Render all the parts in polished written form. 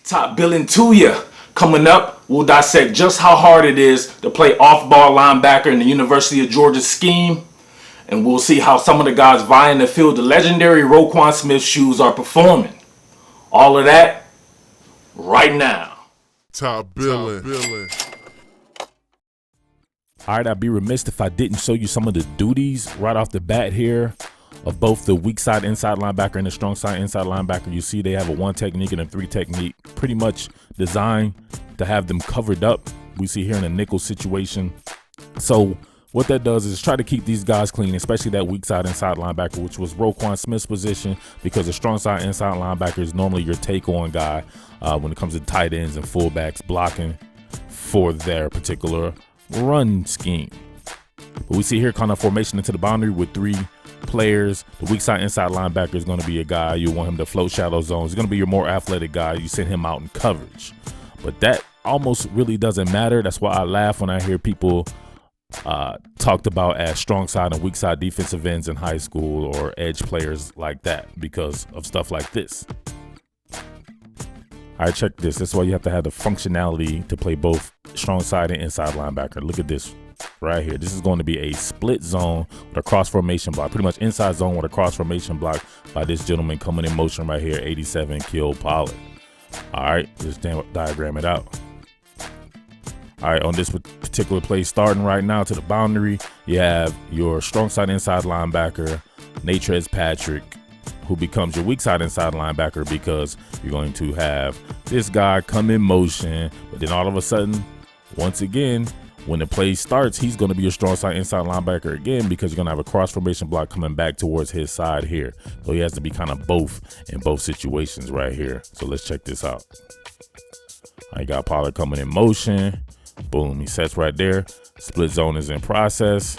Top billing to you. Coming up, we'll dissect just how hard it is to play off-ball linebacker in the University of Georgia scheme. And we'll see how some of the guys vying to fill the legendary Roquan Smith shoes are performing. All of that right now. Top billing. All right, I'd be remiss if I didn't show you some of the duties right off the bat here of both the weak side inside linebacker and the strong side inside linebacker. You see they have a 1 technique and a 3 technique, pretty much designed to have them covered up. We see here in a nickel situation. So what that does is try to keep these guys clean, especially that weak side inside linebacker, which was Roquan Smith's position, because the strong side inside linebacker is normally your take-on guy when it comes to tight ends and fullbacks blocking for their particular run scheme. But we see here kind of formation into the boundary with 3 players. The weak side inside linebacker is going to be a guy you want him to float shallow zones. He's going to be your more athletic guy. You send him out in coverage. But that almost really doesn't matter. That's why I laugh when I hear people talked about as strong side and weak side defensive ends in high school or edge players like that because of stuff like this. All right, check this. That's why you have to have the functionality to play both strong side and inside linebacker. Look at this right here. This is going to be a split zone with a cross formation block, pretty much inside zone with a cross formation block by this gentleman coming in motion right here, 87 Kill Pollard. All right, just diagram it out. All right, on this particular play starting right now to the boundary, you have your strong side inside linebacker, Natrez Patrick, who becomes your weak side inside linebacker because you're going to have this guy come in motion, but then all of a sudden, once again, when the play starts, he's going to be your strong side inside linebacker again because you're going to have a cross formation block coming back towards his side here. So he has to be kind of both in both situations right here. So let's check this out. I got Pollard coming in motion. Boom, he sets right there. Split zone is in process.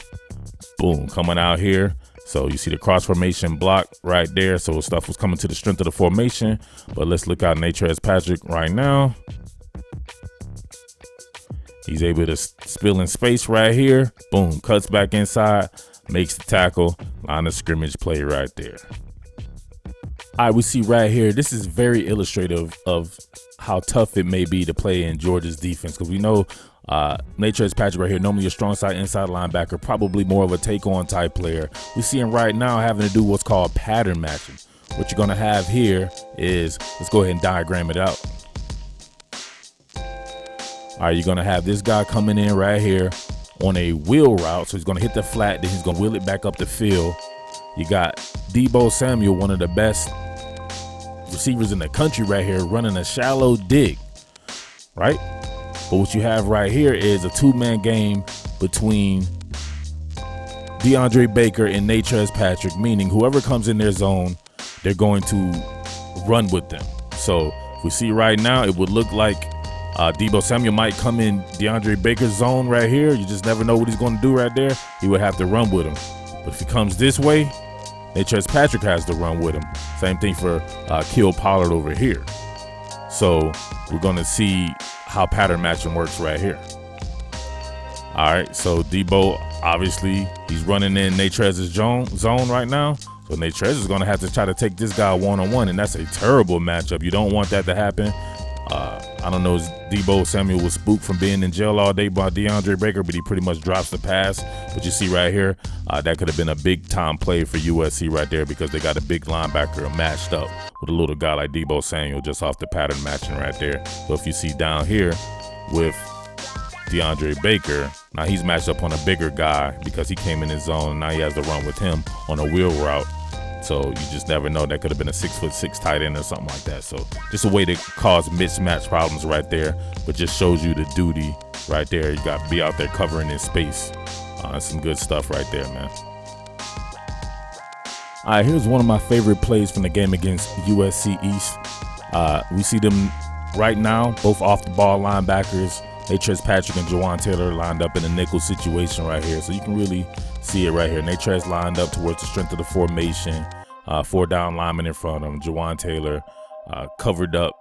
Boom, coming out here. So you see the cross formation block right there. So stuff was coming to the strength of the formation. But let's look out Natrez Patrick right now. He's able to spill in space right here. Boom, cuts back inside, makes the tackle. Line of scrimmage play right there. All right, we see right here, this is very illustrative of how tough it may be to play in Georgia's defense, because we know Natrez Patrick right here, normally a strong side inside linebacker, probably more of a take-on type player. We see him right now having to do what's called pattern matching. What you're going to have here is, let's go ahead and diagram it out. All right, you're going to have this guy coming in right here on a wheel route. So he's going to hit the flat, then he's going to wheel it back up the field. You got Deebo Samuel, one of the best receivers in the country right here, running a shallow dig, right? But what you have right here is a 2-man game between DeAndre Baker and Natrez Patrick, meaning whoever comes in their zone, they're going to run with them. So if we see right now, it would look like Deebo Samuel might come in DeAndre Baker's zone right here. You just never know what he's going to do right there. He would have to run with him. But if he comes this way, Natrez Patrick has to run with him. Same thing for Kill Pollard over here. So we're going to see how pattern matching works right here. All right, so Deebo, obviously, he's running in Natrez's zone right now. So Natrez is going to have to try to take this guy one-on-one, and that's a terrible matchup. You don't want that to happen. I don't know if Deebo Samuel was spooked from being in jail all day by DeAndre Baker, but he pretty much drops the pass. But you see right here, that could have been a big-time play for USC right there because they got a big linebacker matched up with a little guy like Deebo Samuel just off the pattern matching right there. So if you see down here with DeAndre Baker, now he's matched up on a bigger guy because he came in his zone, and now he has to run with him on a wheel route. So you just never know. That could have been a 6'6" tight end or something like that. So just a way to cause mismatch problems right there, but just shows you the duty right there. You got to be out there covering in space. Some good stuff right there, man. All right, here's one of my favorite plays from the game against USC East. We see them right now, both off the ball linebackers, Natrez Patrick and Juwan Taylor lined up in a nickel situation right here. So you can really see it right here. Natrez lined up towards the strength of the formation. 4 down linemen in front of him. Juwan Taylor covered up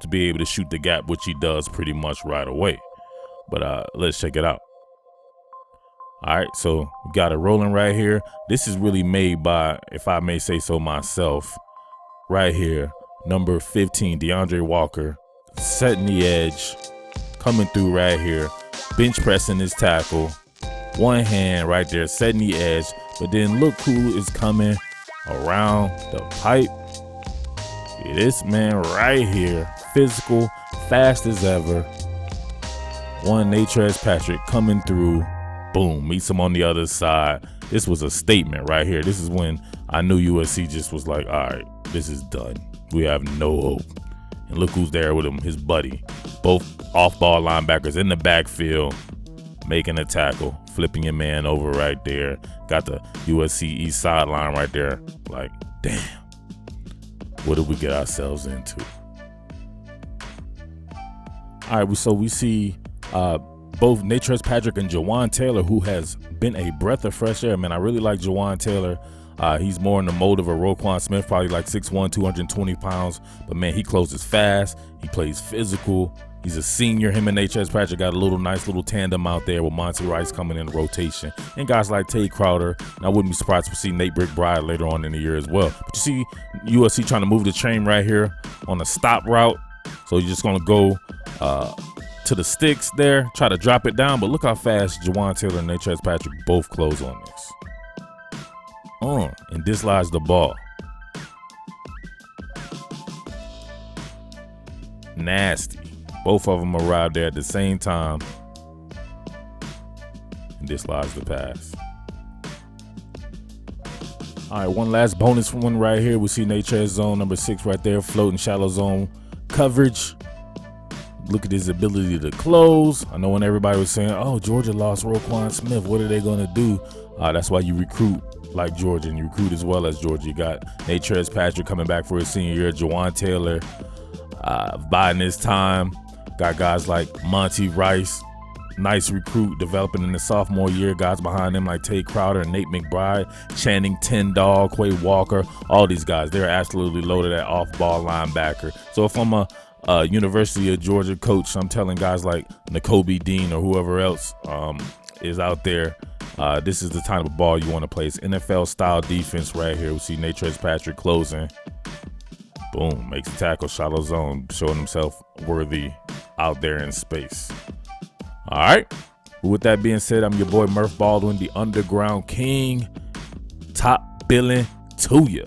to be able to shoot the gap, which he does pretty much right away. But let's check it out. All right, so we got it rolling right here. This is really made by, if I may say so myself, right here, number 15, DeAndre Walker, setting the edge, coming through right here, bench pressing his tackle, one hand right there, setting the edge. But then look who is coming around the pipe. This man right here, physical, fast as ever. One Natrez Patrick coming through. Boom, meets him on the other side. This was a statement right here. This is when I knew USC just was like, all right, this is done. We have no hope. And look who's there with him, his buddy. Both off-ball linebackers in the backfield, making a tackle, flipping your man over right there. Got the USC East sideline right there. Like, damn, what did we get ourselves into? All right, so we see both Natrez Patrick and Juwan Taylor, who has been a breath of fresh air. Man, I really like Juwan Taylor. He's more in the mold of a Roquan Smith, probably like 6'1", 220 pounds. But, man, he closes fast. He plays physical. He's a senior. Him and Natrez Patrick got a nice little tandem out there with Monty Rice coming in rotation. And guys like Tay Crowder. And I wouldn't be surprised to see Nate McBride later on in the year as well. But you see USC trying to move the chain right here on a stop route. So you're just going to go to the sticks there, try to drop it down. But look how fast Juwan Taylor and Natrez Patrick both close on this. And dislodge the ball. Nasty. Both of them arrived there at the same time and dislodge the pass. All right, one last bonus one right here. We see Natrez zone number 6 right there, floating shallow zone coverage. Look at his ability to close. I know when everybody was saying, oh, Georgia lost Roquan Smith, what are they going to do? That's why you recruit like Georgia, and you recruit as well as Georgia. You got Natrez Patrick coming back for his senior year, Juwan Taylor biding his time. Got guys like Monty Rice, nice recruit, developing in the sophomore year. Guys behind him like Tay Crowder and Nate McBride, Channing Tindall, Quay Walker. All these guys, they're absolutely loaded at off-ball linebacker. So if I'm a University of Georgia coach, I'm telling guys like Nakobe Dean or whoever else is out there, this is the type of ball you want to play. It's NFL-style defense right here. We see Natrez Patrick closing. Boom, makes a tackle, shallow zone, showing himself worthy out there in space. All right. With that being said, I'm your boy Murf Baldwin, the Underground King. Top billing to ya.